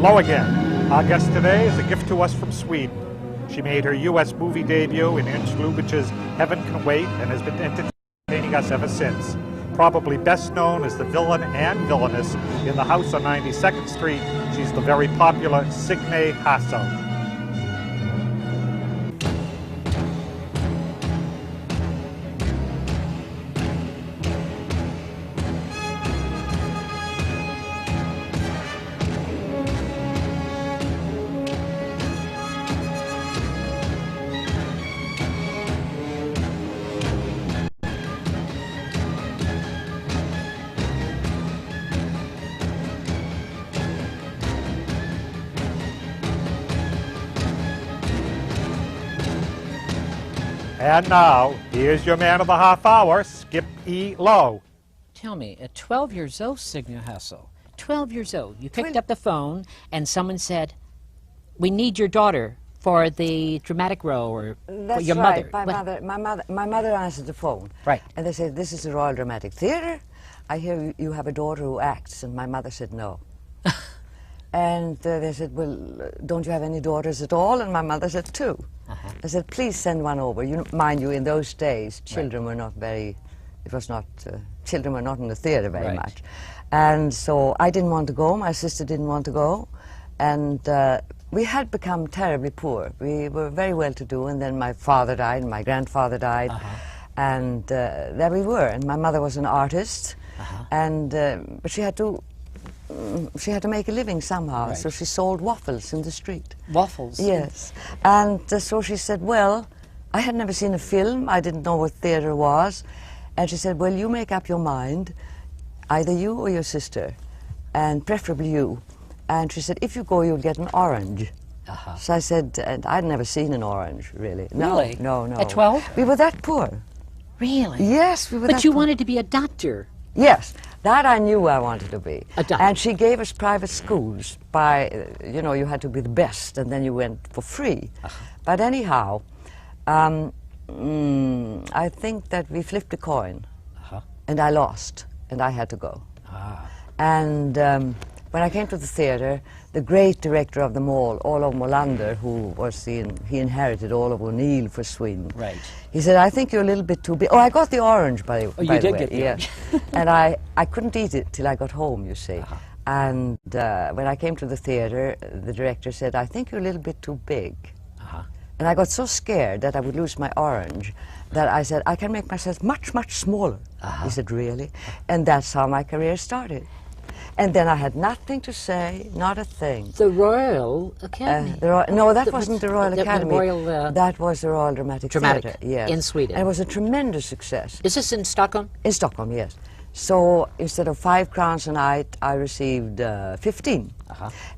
Hello again. Our guest today is a gift to us from Sweden. She made her U.S. movie debut in Ernst Lubitsch's Heaven Can Wait and has been entertaining us ever since. Probably best known as the villain and villainess in The House on 92nd Street, she's the very popular Signe Hasso. And now, here's your man of the half hour, Skip E. Lowe. Tell me, at 12 years old, Signe Hasso, 12 years old, you picked up the phone and someone said, we need your daughter for the dramatic role, or That's for your right. mother. My mother answered the phone. Right. And they said, this is the Royal Dramatic Theatre. I hear you have a daughter who acts. And my mother said no. And they said, well, don't you have any daughters at all? And my mother said, two. I said, please send one over. Mind you, in those days, children were not very, children were not in the theatre very much. And so I didn't want to go, my sister didn't want to go, and we had become terribly poor. We were very well-to-do, and then my father died, and my grandfather died, and there we were. And my mother was an artist, and but she had to make a living somehow, so she sold waffles in the street. Waffles? Yes. And so she said, well, I had never seen a film, I didn't know what theatre was, and she said, well, you make up your mind, either you or your sister, and preferably you. And she said, if you go, you'll get an orange. So I said, and I'd never seen an orange, really. Really? No, no. At 12? We were that poor. Really? Yes, we were that poor. But you wanted to be a doctor. Yes, that I knew I wanted to be. A doctor. And she gave us private schools by, you know, you had to be the best, and then you went for free. But anyhow, I think that we flipped a coin, and I lost, and I had to go. And when I came to the theatre, the great director of them all, Olof Molander, who was he inherited all of O'Neill for Sweden. Right. He said, I think you're a little bit too big. Oh, I got the orange, by the way. You did get the orange. And I couldn't eat it till I got home, you see. And when I came to the theatre, the director said, I think you're a little bit too big. And I got so scared that I would lose my orange that I said, I can make myself much, much smaller. He said, really? And that's how my career started. And then I had nothing to say, not a thing. The Royal Academy? No, that wasn't the Royal Academy. Royal, that was the Royal Dramatic Theatre. Yes. In Sweden. And it was a tremendous success. Is this in Stockholm? In Stockholm, yes. So instead of 5 crowns a night, I received 15.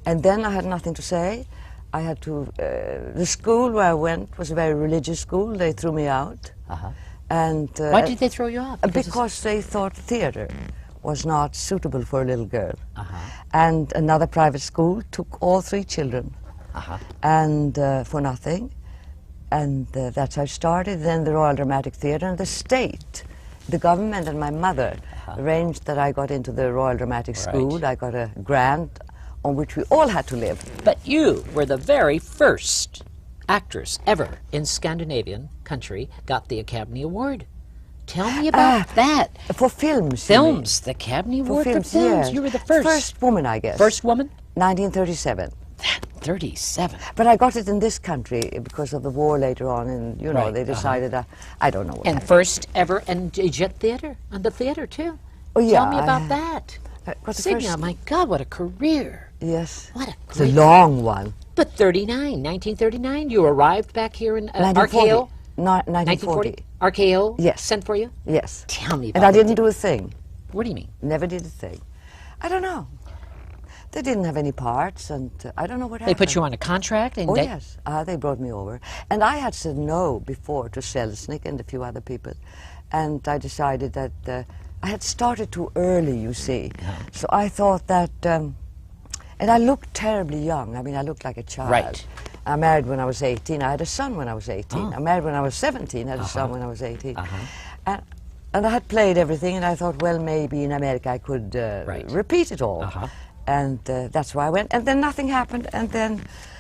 And then I had nothing to say. I had to, the school where I went was a very religious school. They threw me out. And why did they throw you out? Because they thought theatre was not suitable for a little girl. And another private school took all 3 children, and for nothing. And that's how it started. Then the Royal Dramatic Theatre, and the state, the government and my mother arranged that I got into the Royal Dramatic School. I got a grant on which we all had to live. But you were the very first actress ever in Scandinavian country got the Academy Award. Tell me about that. For films. Films, the Academy Award for films. Yes. You were the first. First woman, I guess. First woman? 1937. 37. But I got it in this country because of the war later on, and you know they decided I don't know. What and happened. First ever and Jet Theatre, and the theatre too. Oh yeah. Tell me about that. Signe, my God, what a career! Yes. What a It's a long one. But 1939, you arrived back here in RKO. 1940. RKO. Yes. Sent for you. Yes. Tell me about And I didn't do a thing. What do you mean? Never did a thing. I don't know. They didn't have any parts, and I don't know what happened. They put you on a contract? And yes. They brought me over. And I had said no before to Selznick and a few other people. And I decided that I had started too early, you see. So I thought that, and I looked terribly young. I mean, I looked like a child. Right. I married when I was 18. I had a son when I was 18. I married when I was 17. I had a son when I was 18. And I had played everything, and I thought, well, maybe in America I could repeat it all. And that's why I went. And then nothing happened. And then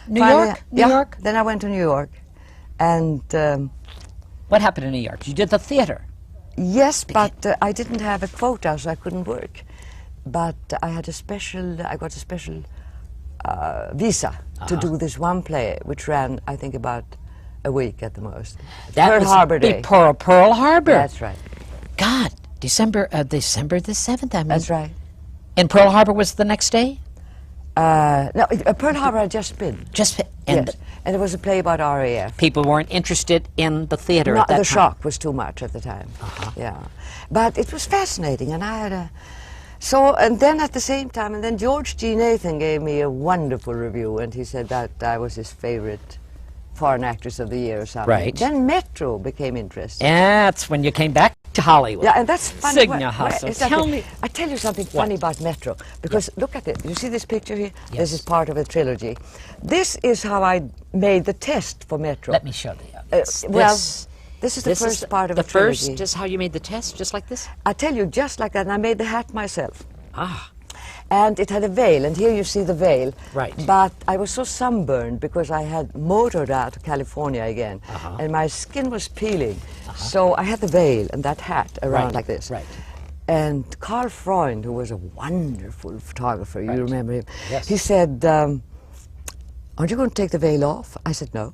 New York? New York? Then I went to New York. And what happened in New York? You did the theater. yes, but I didn't have a quota, so I couldn't work. But I got a special visa to do this one play, which ran, I think, about a week at the most. That Pearl was Harbor Day. Pearl Harbor. That's right. God, December the 7th, I mean. That's right. And Pearl Harbor was the next day? No, Pearl Harbor had just been. And Yes. And it was a play about RAF. people weren't interested in the theater No, at that the time. shock was too much at the time. Yeah, but it was fascinating, and I had a and then at the same time, and then George G. Nathan gave me a wonderful review, and he said that I was his favorite foreign actress of the year or something. Right. Then Metro became interesting. That's when you came back to Hollywood. Yeah, and that's funny. Signe Hasso, is that tell the- me. I tell you something funny about Metro, because look at it. You see this picture here? Yes. This is part of a trilogy. This is how I made the test for Metro. Let me show the audience. Well, this is the first part of the a trilogy. first is how you made the test, just like this? I tell you, just like that, and I made the hat myself. Ah, And it had a veil, and here you see the veil. Right. But I was so sunburned because I had motored out to California again, and my skin was peeling. So I had the veil and that hat around Right, like this. right. And Carl Freund, who was a wonderful photographer, Right. you remember him, Yes. he said, aren't you going to take the veil off? I said, no.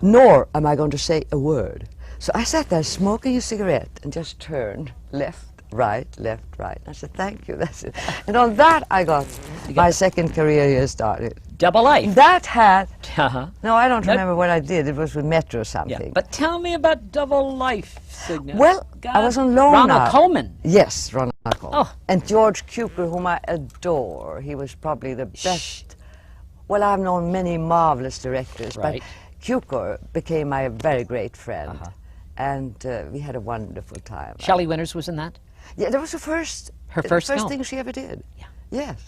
Nor am I going to say a word. So I sat there smoking a cigarette and just turned left, right, left, right. I said, thank you, that's it. And on that I got my second career year started. Double Life. That hat, Uh-huh. no, I don't That- remember what I did. It was with Metro or Yeah. something. But tell me about Double Life, Signe. Well, I was on loan Ronald now. Colman. Yes, Ronald Coleman. Oh. And George Cukor, whom I adore. He was probably the best. Well, I've known many marvelous directors, Right. but Cukor became my very great friend. And we had a wonderful time. Shelley Winters was in that? Yeah, that was the first, Her first film. thing she ever did. Yeah. Yes.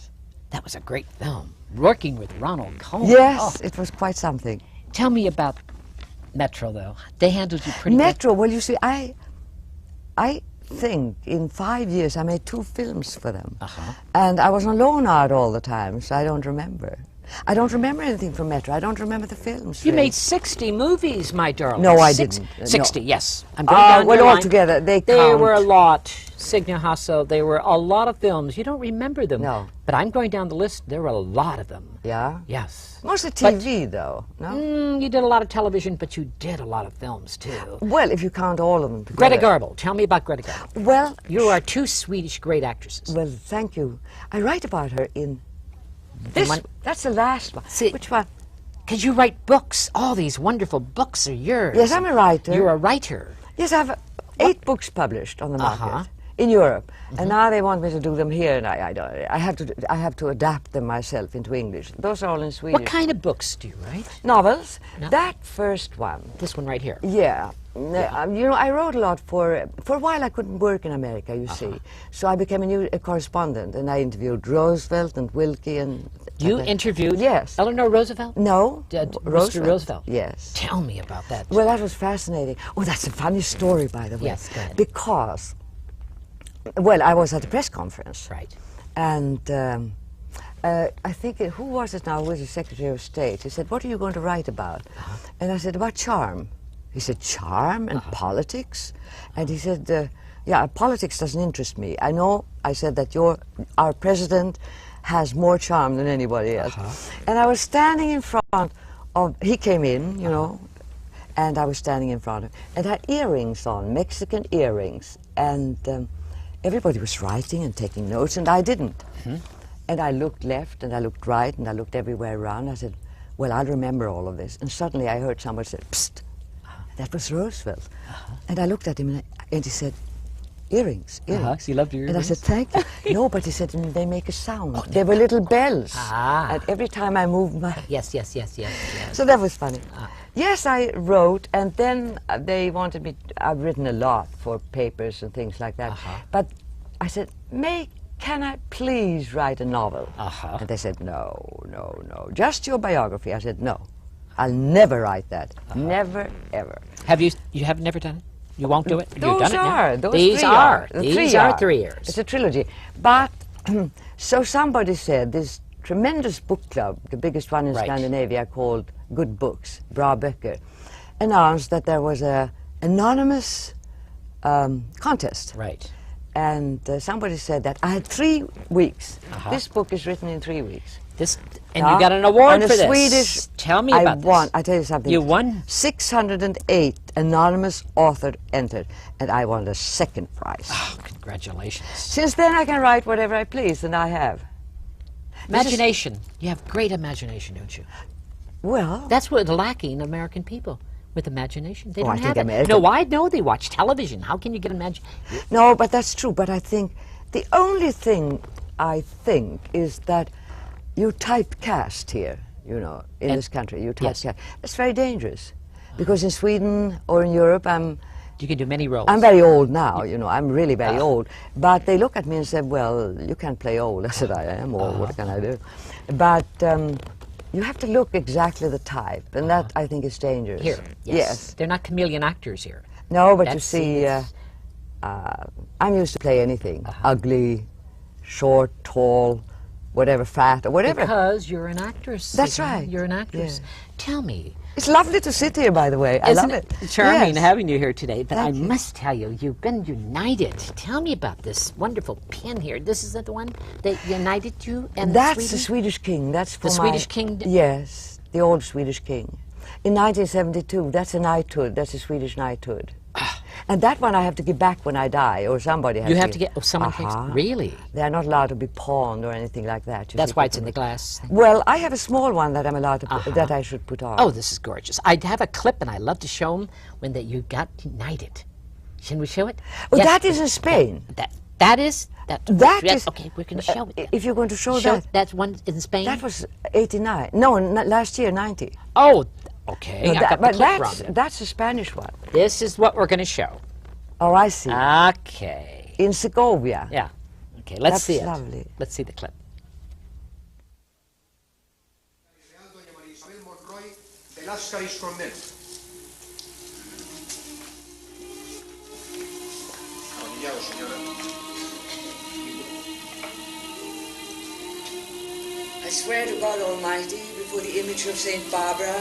That was a great film. Working with Ronald Colman. Yes, Oh. it was quite something. Tell me about Metro, though. They handled you pretty Metro, well, you see, I think in 5 years I made 2 films for them. And I was on loan out all the time, so I don't remember. I don't remember anything from Metro. I don't remember the films. You really. made 60 movies, my darling. No, I didn't. No. 60, yes. I'm going down well, your line. altogether, they There count. were a lot. Signe Hasso, there were a lot of films. You don't remember them. No. But I'm going down the list. There were a lot of them. Yeah? Yes. Mostly TV, though, no? You did a lot of television, but you did a lot of films, too. Well, if you count all of them together. Greta Garbo. Tell me about Greta Garbo. Well, You are 2 Swedish great actresses. well, thank you. I write about her in this. one- That's the last one. See- Which one? Because you write books. All these wonderful books are yours. Yes, I'm a writer. You're a writer. Yes, I have 8 books published on the market Uh-huh. in Europe, and now they want me to do them here, and I don't. I have to adapt them myself into English. Those are all in Swedish. What kind of books do you write? Novels? No. That first one. This one right here. Yeah. You know, I wrote a lot for a while. I couldn't work in America, you see, so I became a correspondent, and I interviewed Roosevelt and Wilkie and. You interviewed Yes. Eleanor Roosevelt? No. Mr. Roosevelt? Yes. Tell me about that. Well, that was fascinating. Oh, that's a funny story, by the way. Yes, go ahead. Because, well, I was at a press conference. Right. And I think, who was it now? Who was the Secretary of State? He said, what are you going to write about? And I said, about charm. He said, charm and politics? And he said, yeah, politics doesn't interest me. I know, I said, that our president has more charm than anybody else. And I was standing in front of, he came in, you know, and I was standing in front of him, and had earrings on, Mexican earrings, and everybody was writing and taking notes, and I didn't. And I looked left, and I looked right, and I looked everywhere around. I said, well, I'll remember all of this. And suddenly I heard somebody say, psst, that was Roosevelt. And I looked at him, and he said, earrings, earrings. So you loved your And I earrings? said, thank you. No, but he said, they make a sound. They were little bells. Ah. And every time I moved my... Yes. So that was funny. Yes, I wrote, and then they wanted me, I've written a lot for papers and things like that. But I said, can I please write a novel? And they said, no, just your biography. I said, no, I'll never write that. Never, ever. You have never done it? You won't do it? You've Those done it now? are. Those These three are. The These three are 3 years. It's a trilogy. But, so somebody said, this tremendous book club, the biggest one in Right. Scandinavia, called Good Books, Bra Böcker, announced that there was a anonymous contest. Right. And somebody said that I had 3 weeks. Uh-huh. This book is written in 3 weeks. This, and Yeah. you got an award And a for this. Swedish. Tell me I about won. this. I tell you something. You won? 608 anonymous author entered, and I won the second prize. Oh, congratulations. Since then, I can write whatever I please, and I have. Imagination. You have great imagination, don't you? Well, That's what's lacking in American people, with imagination. They Oh, I don't think have it. American- No, I know they watch television. How can you get imagination? no, but that's true. But I think the only thing I think is that you typecast here, you know, in And- this country. You yes. typecast. It's very dangerous. Because in Sweden or in Europe, You can do many roles. I'm very old now, you know, I'm really very old. But they look at me and say, well, you can't play old. I said, I am old, what can I do? But you have to look exactly the type, and that, I think, is dangerous. Here, yes. Yes. They're not chameleon actors here. No, but you That's- see, it's- I'm used to play anything. Ugly, short, tall, whatever, fat, or whatever. Because you're an actress. That's Signe. right. You're an actress. Yeah. Tell me, It's lovely to sit here, by the way. I isn't love it it. charming Yes. having you here today? But Thank I you. must tell you, you've been united. Tell me about this wonderful pin here. This is the one that united you and That's Sweden? the Swedish king. That's for The my, Swedish king? Yes, the old Swedish king. In 1972, that's a knighthood. That's a Swedish knighthood. And that one I have to give back when I die, or somebody has You to have to get, oh, someone takes, really? They're not allowed to be pawned or anything like that. you That's see, why it's in people- the glass. Well, I have a small one that I'm allowed to put, that I should put on. Oh, this is gorgeous. I have a clip, and I love to show them when that you got united. Can we show it? Oh, Yes. that is in Spain. That is That yes, is. okay. We're going to show it. If you're going to show Show that, that's one in Spain. that was 89. No, last year 90. Oh, okay. No, I that- got the but clip wrong. that's a Spanish one. This is what we're going to show. Oh, I see. Okay. In Segovia. Yeah. Okay. Let's That's see it. lovely. Let's see the clip. I swear to God Almighty, before the image of Saint Barbara,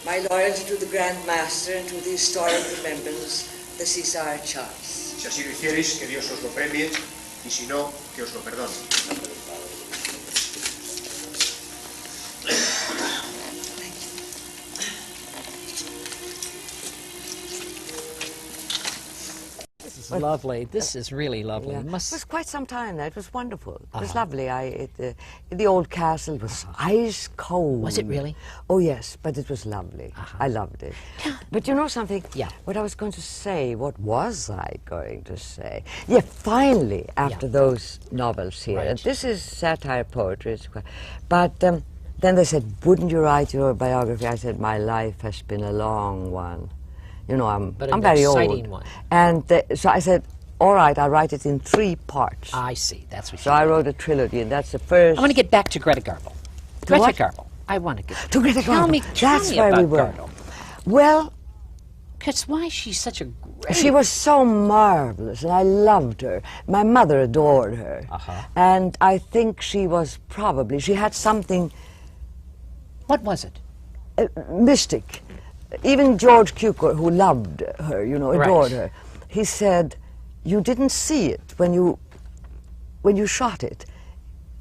my loyalty to the Grand Master and to the historic remembrance of the Cesar Charles. Si así lo hiciereis, que Dios os lo premie, y si no, que os lo perdone. This is lovely. This is really lovely. Yeah. It Must was quite some time there. It was wonderful. It was lovely. The old castle was ice cold. Was it really? Oh, yes, but it was lovely. I loved it. But you know something? Yeah. What I was going to say, what was I going to say? Yeah, finally, after those novels here, Right. and this is satire poetry, but then they said, wouldn't you write your biography? I said, my life has been a long one. You know, I'm But an very exciting old. one. And so I said, all right, I'll write it in 3 parts. I see. That's what. So I wrote a trilogy, and that's the first. I want to get back to Greta Garbo. Greta what? Garbo. I want to get To Greta Tell Garbo. me. Tell That's me where we about were. Garbo. Well, Because why she's such a great. she was so marvelous, and I loved her. My mother adored her, and I think she was probably she had something What was it? mystic. Even George Cukor, who loved her, you know, adored Right. her, he said, "You didn't see it when you shot it,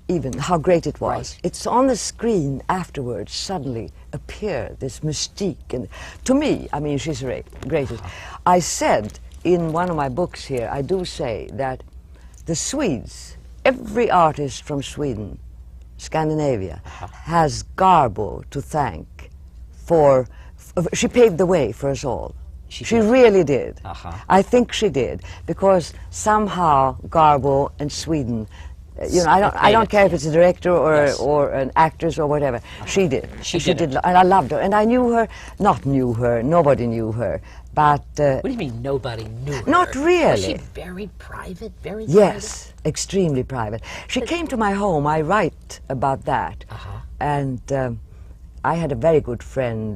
even how great it was. Right. It's on the screen afterwards. Suddenly appeared this mystique, and to me, I mean, she's the greatest." I said in one of my books here, I do say that the Swedes, every artist from Sweden, Scandinavia, has Garbo to thank for. She paved the way for us all. She did. really did. Uh-huh. I think she did, because somehow Garbo and Sweden, you know, I don't care if it's a director or Yes. or an actress or whatever. She did. She And did it. and I loved her. And I knew her. Not knew her. Nobody knew her. But What do you mean nobody knew her? Not really. Was she very private? Very yes, extremely private. She came to my home. I write about that. And I had a very good friend,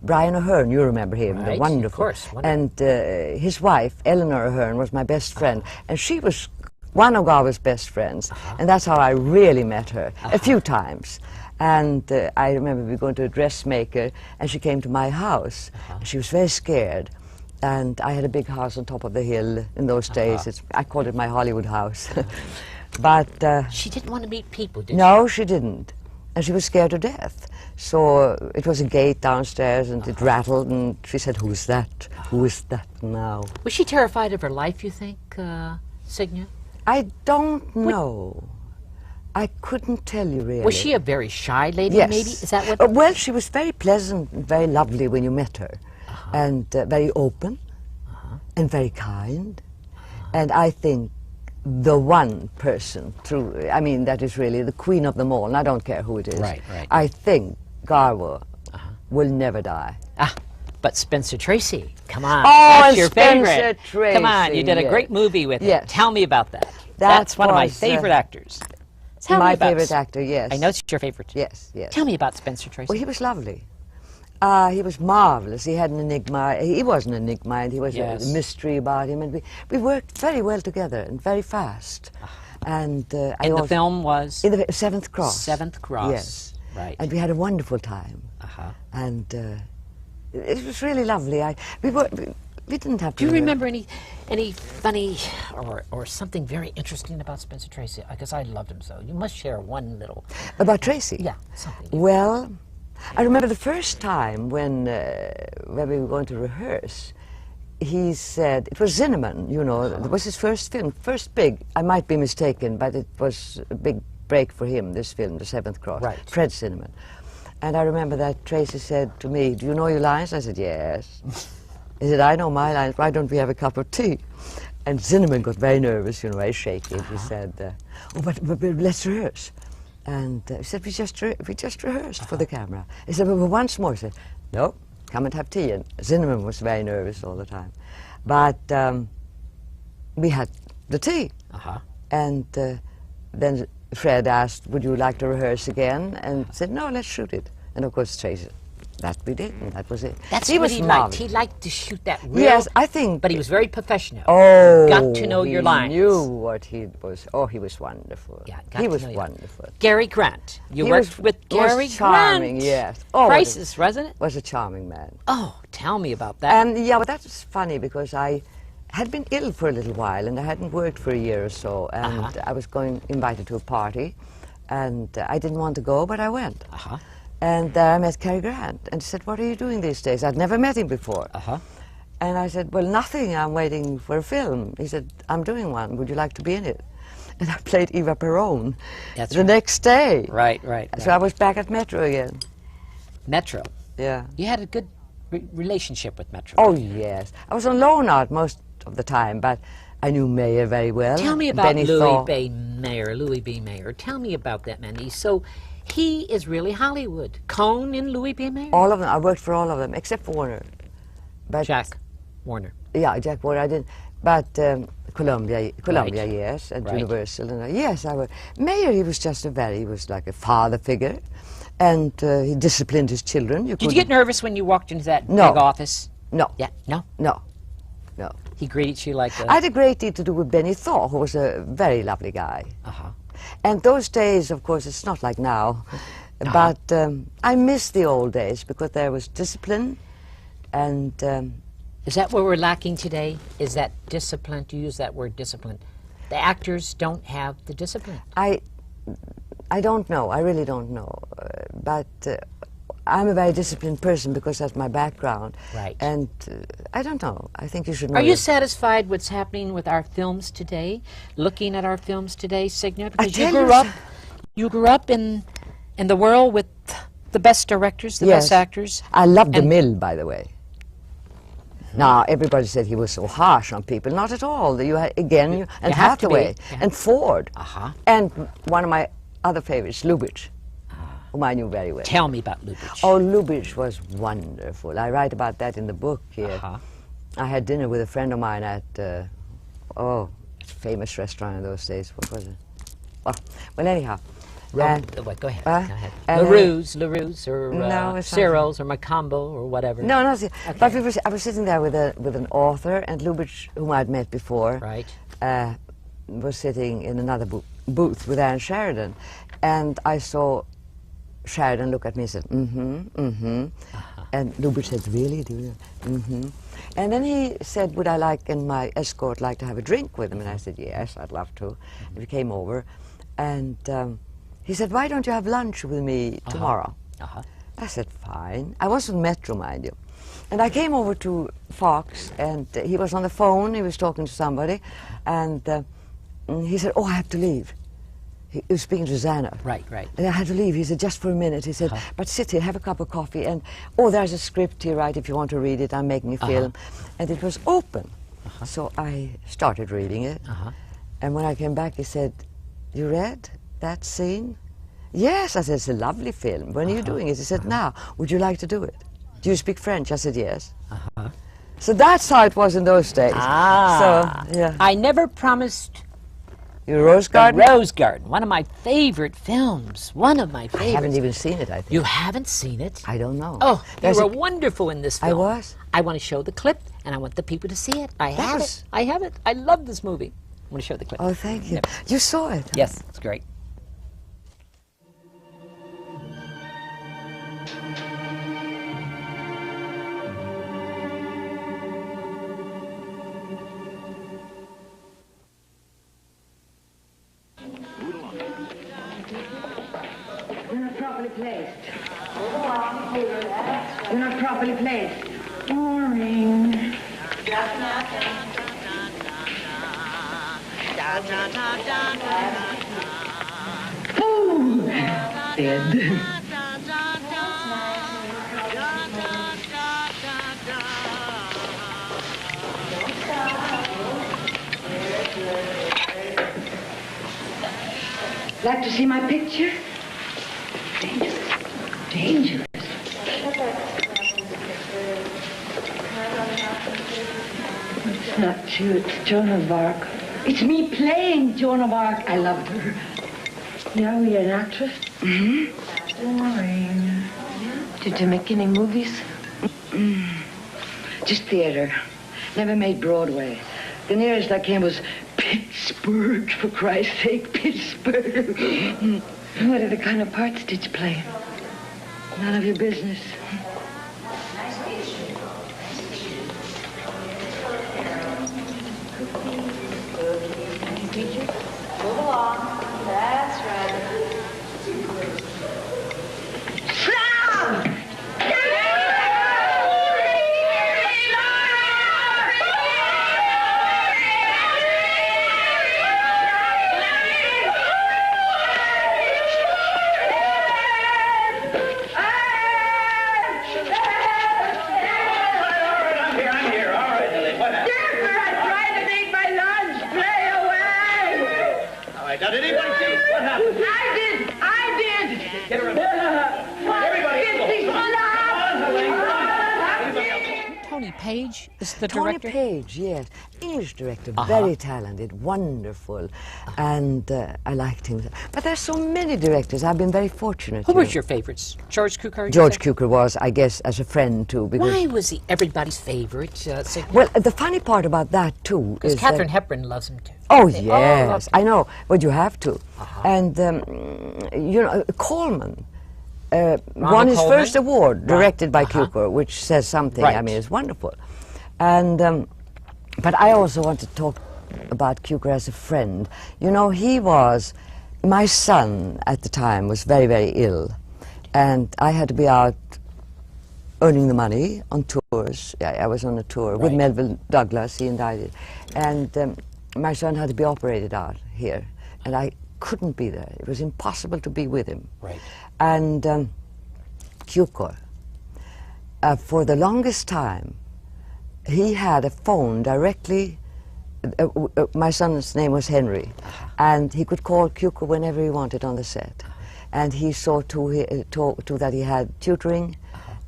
Brian O'Hearn. You remember him, Right, the of wonderful. course, wonderful. And his wife, Eleanor O'Hearn, was my best friend, and she was one of Garber's best friends, and that's how I really met her a few times. And I remember we were going to a dressmaker, and she came to my house. She was very scared, and I had a big house on top of the hill in those days. I called it my Hollywood house. But she didn't want to meet people, did she? no, she didn't, and she was scared to death. So it was a gate downstairs, and it rattled, and she said, "Who's that? Who is that now?" Was she terrified of her life, you think, Signe? I don't know. I couldn't tell you really. Was she a very shy lady, Yes. maybe? Is that what? Well, she was very pleasant and very lovely when you met her, and very open, and very kind. And I think the one person, I mean, that is really the queen of them all, and I don't care who it is. Right. I think Garber will never die. But Spencer Tracy, come on. Oh, that's your Spencer favorite. Tracy, Come on, you did a yes. great movie with him. Yes. Tell me about that. That That's one of my was, favorite actors. Tell me My about favorite actor, yes. I know it's your favorite. Yes. Tell me about Spencer Tracy. Well, he was lovely. He was marvelous. He had an enigma. He was an enigma, and he was a mystery about him. And we worked very well together and very fast. And and the film was? In the Seventh Cross. Seventh Cross. Yes. Right. And we had a wonderful time. And it was really lovely. We didn't have to. Do you remember any funny or something very interesting about Spencer Tracy? Because I loved him so. You must share one little. About Tracy? Yeah, something. Well, I remember the first time when we were going to rehearse, he said, it was Zinnemann, you know, it was his first film, first big, I might be mistaken, but it was a big break for him, this film, The Seventh Cross, Right. Fred Zinnemann. And I remember that Tracy said to me, "Do you know your lines?" I said, "Yes." He said, "I know my lines, why don't we have a cup of tea?" And Zinnemann got very nervous, you know, very shaky. He said, "Oh, but let's rehearse." And he said, we just rehearsed for the camera. He said, "Well, once more." He said, "No, come and have tea." And Zinnemann was very nervous all the time. But we had the tea. And then Fred asked, "Would you like to rehearse again?" And said, "No, let's shoot it." And of course Tracy said, that we did, and that was it. That's he what was he liked. marvelous. He liked to shoot that real. Yes, I think. But he was very professional. Oh, got to know your lines. He knew what he was. Oh, he was wonderful. Yeah, got he to was know you. wonderful. Cary Grant. You He worked was- with Cary was charming, Grant. yes. Oh, Crisis, wasn't it? Was a charming man. Oh, tell me about that. And yeah, but that's funny because I had been ill for a little while and I hadn't worked for a year or so, and I was invited to a party, and I didn't want to go, but I went. And I met Cary Grant, and he said, "What are you doing these days?" I'd never met him before. And I said, "Well, nothing, I'm waiting for a film." He said, "I'm doing one, would you like to be in it?" And I played Eva Perón the next day. Right. So I was back at Metro again. Metro. Yeah. You had a good relationship with Metro. Oh, yes. I was on loan out most of the time, but I knew Mayer very well. Tell me about Benny Thorpe. Louis B. Mayer. Tell me about that man. He is really Hollywood. Cohn and Louis B. Mayer? All of them. I worked for all of them, except for Warner. But Jack Warner. Yeah, Jack Warner. I didn't. But Columbia, yes, and Universal. And yes, I worked. Mayer, he was just he was like a father figure, and he disciplined his children. Did you get nervous when you walked into that big office? No. Yeah, no? No. He greeted you like I had a great deal to do with Benny Thorpe, who was a very lovely guy. And those days, of course, it's not like now, but I miss the old days because there was discipline, and is that what we're lacking today? Is that discipline? To use that word, discipline. The actors don't have the discipline. I don't know. I really don't know. But I'm a very disciplined person because that's my background. Right. And I don't know. I think you should know. Are you satisfied what's happening with our films today? Looking at our films today, Signe? Because you grew up in the world with the best directors, the best actors. I loved DeMille, by the way. Now, everybody said he was so harsh on people. Not at all. You had, and Hathaway, and Ford. And one of my other favorites, Lubitsch, whom I knew very well. Tell me about Lubitsch. Oh, Lubitsch was wonderful. I write about that in the book here. I had dinner with a friend of mine at, a famous restaurant in those days. What was it? Well, anyhow. Go ahead. Go ahead. LaRue's, or Cyril's, or Macombo, or whatever. No. But I was sitting there with an author, and Lubitsch, whom I'd met before. Right. was sitting in another booth with Anne Sheridan, and I saw Sheridan look at me and said, and Lubitsch said, really? Do you? And then he said, would I like and my escort like to have a drink with him? And I said, yes, I'd love to. And we came over, and he said, why don't you have lunch with me tomorrow? I said, fine. I was on Metro, mind you. And I came over to Fox, and he was on the phone, he was talking to somebody, and he said, oh, I have to leave. He was speaking to Zana. Right, right. And I had to leave. He said, just for a minute. He said, but sit here, have a cup of coffee, and, oh, there's a script here, right, if you want to read it, I'm making a film. And it was open. So I started reading it. And when I came back, he said, you read that scene? Yes, I said, it's a lovely film. When are you doing it? He said, now, would you like to do it? Do you speak French? I said, yes. So that's how it was in those days. So, yeah. I never promised Your Rose Garden? The Rose Garden, one of my favorite films. One of my favorites. I haven't even seen it, I think. You haven't seen it? I don't know. Oh, you were wonderful in this film. I was? I want to show the clip, and I want the people to see it. I have it. I have it. I love this movie. I want to show the clip. Oh, thank you. You saw it? Huh? Yes, it's great. You're not properly placed. Boring. Ooh, dead. Like to see my picture? Dangerous. Dangerous. It's not you, it's Joan of Arc. It's me playing Joan of Arc. I loved her. Yeah, were you an actress? Boring. Did you make any movies? Just theater. Never made Broadway. The nearest I came was Pittsburgh, for Christ's sake, Pittsburgh. What other kind of parts did you play? None of your business. Move along. That's right. Stop! Now, did anybody see what happened? I did! Get her in. Tony Page is the Tony director? Page, yes. English director, very talented, wonderful, and I liked him. But there's so many directors. I've been very fortunate. Who was your favorites? George Cukor? George Cukor was, I guess, as a friend, too. Because Why was he everybody's favorite? well, the funny part about that, too, is Katharine that, Hepburn loves him, too. Oh, They all love yes, him. I know, but you have to. And, you know, Coleman won his Coleman? first award, directed by Cukor, which says something. I Right. mean, it's wonderful. And, but I also want to talk about Cukor as a friend. You know, he was, my son at the time was very, very ill. And I had to be out earning the money on tours. I was on a tour with Melville Douglas, he and I did. And my son had to be operated out here. And I couldn't be there. It was impossible to be with him. Right. And Cukor, for the longest time, he had a phone directly. My son's name was Henry, and he could call Cukor whenever he wanted on the set. And he saw to that he had tutoring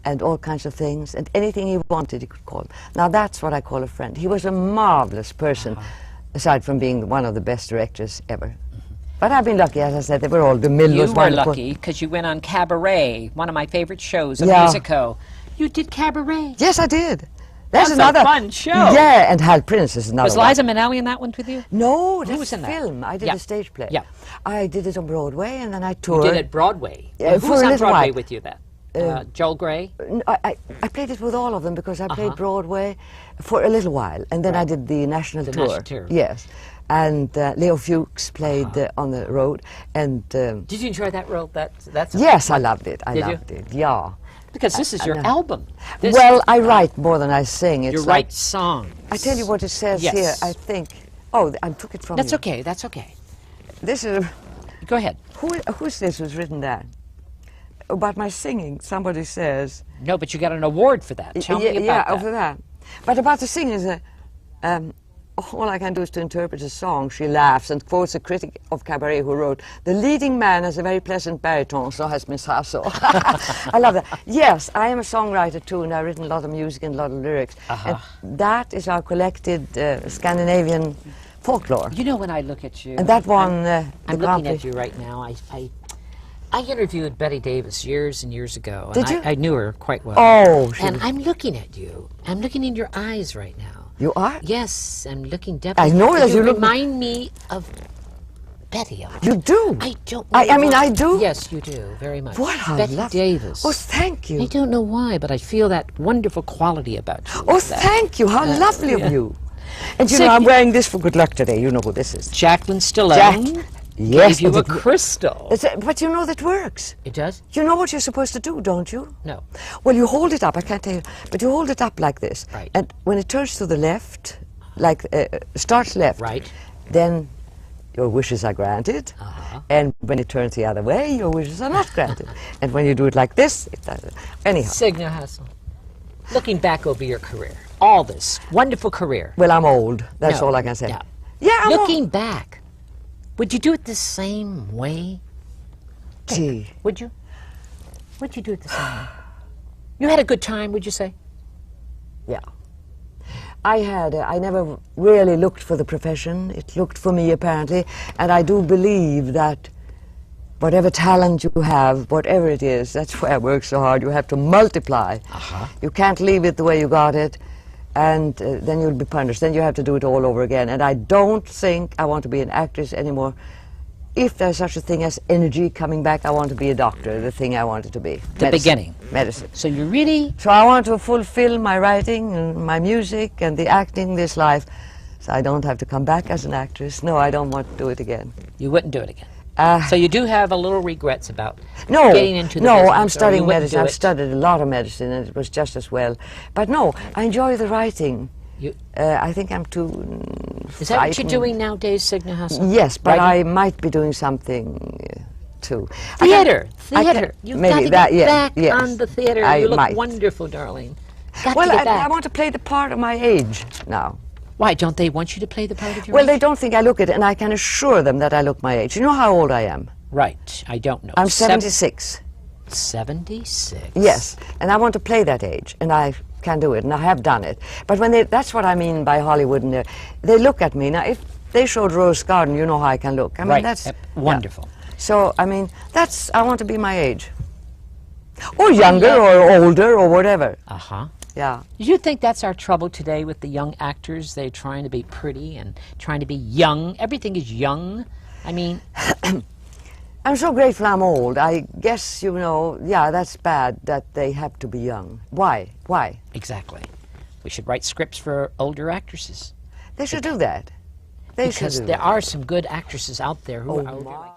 and all kinds of things, and anything he wanted he could call him. Now that's what I call a friend. He was a marvelous person, aside from being one of the best directors ever. But I've been lucky, as I said, they were all, the mill You was were wonderful. lucky because you went on Cabaret, one of my favorite shows, a Yeah. musical. You did Cabaret. Yes, I did. That's another a fun show. Yeah, and Hal Prince is another Was one. Liza Minnelli in that one with you? No, Who was in that? film. I did Yeah. a stage play. Yeah. I did it on Broadway, and then I You toured. did it Broadway. Yeah, Who for was a on little Broadway while. with you then? Joel Grey? I played it with all of them because I played Broadway for a little while, and then I did the national tour. national tour. Yes, and Leo Fuchs played on the road, and Did you enjoy that role? That's yes, I loved it. I Did you? loved it. Yeah. Because this is your album. This, Well, I write more than I sing. It's you like, write songs. I tell you what it says Yes. here. I think. Oh, I took it from That's you. okay. That's okay. This is. Go ahead. Who's this who's written that? About my singing, somebody says. No, but you got an award for that. Tell me about yeah, that. over that. But about the singing is all I can do is to interpret a song. She laughs and quotes a critic of cabaret who wrote, "The leading man has a very pleasant baritone, so has Miss Hasso." I love that. Yes, I am a songwriter too, and I've written a lot of music and a lot of lyrics. And that is our collected Scandinavian folklore. You know, when I look at you, And that one, I'm looking at you right now. I interviewed Betty Davis years and years ago. And Did you? I knew her quite well. Oh, and I'm looking at you. I'm looking in your eyes right now. You are? Yes, I'm looking definitely. I know that you look. remind me of Betty. You do? I don't know. I mean, why. I do? Yes, you do, very much. What a Betty love. Davis. Oh, thank you. I don't know why, but I feel that wonderful quality about you. Oh, that thank you. How lovely yeah. of you. And you So know, I'm you- wearing this for good luck today. You know who this is. Jacqueline Stallone Yes. gave you a but crystal. but you know that works. It does? You know what you're supposed to do, don't you? No. Well, you hold it up. I can't tell you. But you hold it up like this. Right. And when it turns to the left, like starts left, Right. then your wishes are granted. And when it turns the other way, your wishes are not granted. And when you do it like this, it doesn't. Anyhow. Signe Hasso, looking back over your career, all this wonderful career. Well, I'm old. That's No, all I can say. yeah. Yeah, I'm Looking old. back, would you do it the same way? Gee. Would you? Would you do it the same way? You had a good time, would you say? Yeah. I never really looked for the profession. It looked for me, apparently. And I do believe that whatever talent you have, whatever it is, that's why I work so hard. You have to multiply. You can't leave it the way you got it, and then you'll be punished. Then you have to do it all over again. And I don't think I want to be an actress anymore. If there's such a thing as energy coming back, I want to be a doctor, the thing I wanted to be. The beginning. Medicine. So you really, So I want to fulfill my writing and my music and the acting this life, so I don't have to come back as an actress. No, I don't want to do it again. you wouldn't do it again. Uh, So you do have a little regrets about no, getting into the no, business, I'm or studying you wouldn't medicine. do I've it. studied a lot of medicine, and it was just as well. But no, I enjoy the writing. You, I think I'm too. is that what you're frightened. doing nowadays, Signe Hasso? Yes, but Writing? I might be doing something too. Theater, I can- theater. You've maybe got to that, get yeah, back yes. on the theater. I You look might. wonderful, darling. Got Well, to get back. I want to play the part of my age now. Why, don't they want you to play the part of your Well, age? they don't think I look it, and I can assure them that I look my age. You know how old I am? Right, I don't know. I'm 76. 76? Yes, and I want to play that age, and I can do it, and I have done it. But when that's what I mean by Hollywood, and they look at me. Now, if they showed Rose Garden, you know how I can look. I mean, Right, that's wonderful. yeah. So, I mean, I want to be my age. Or younger, or older, or whatever. Uh-huh. Yeah. Do you think that's our trouble today with the young actors? They're trying to be pretty and trying to be young. Everything is young. I mean, I'm so grateful I'm old. I guess, you know, yeah, that's bad that they have to be young. Why? Why? exactly. We should write scripts for older actresses. They should do that. They should Because do there that. are some good actresses out there who Oh, are my.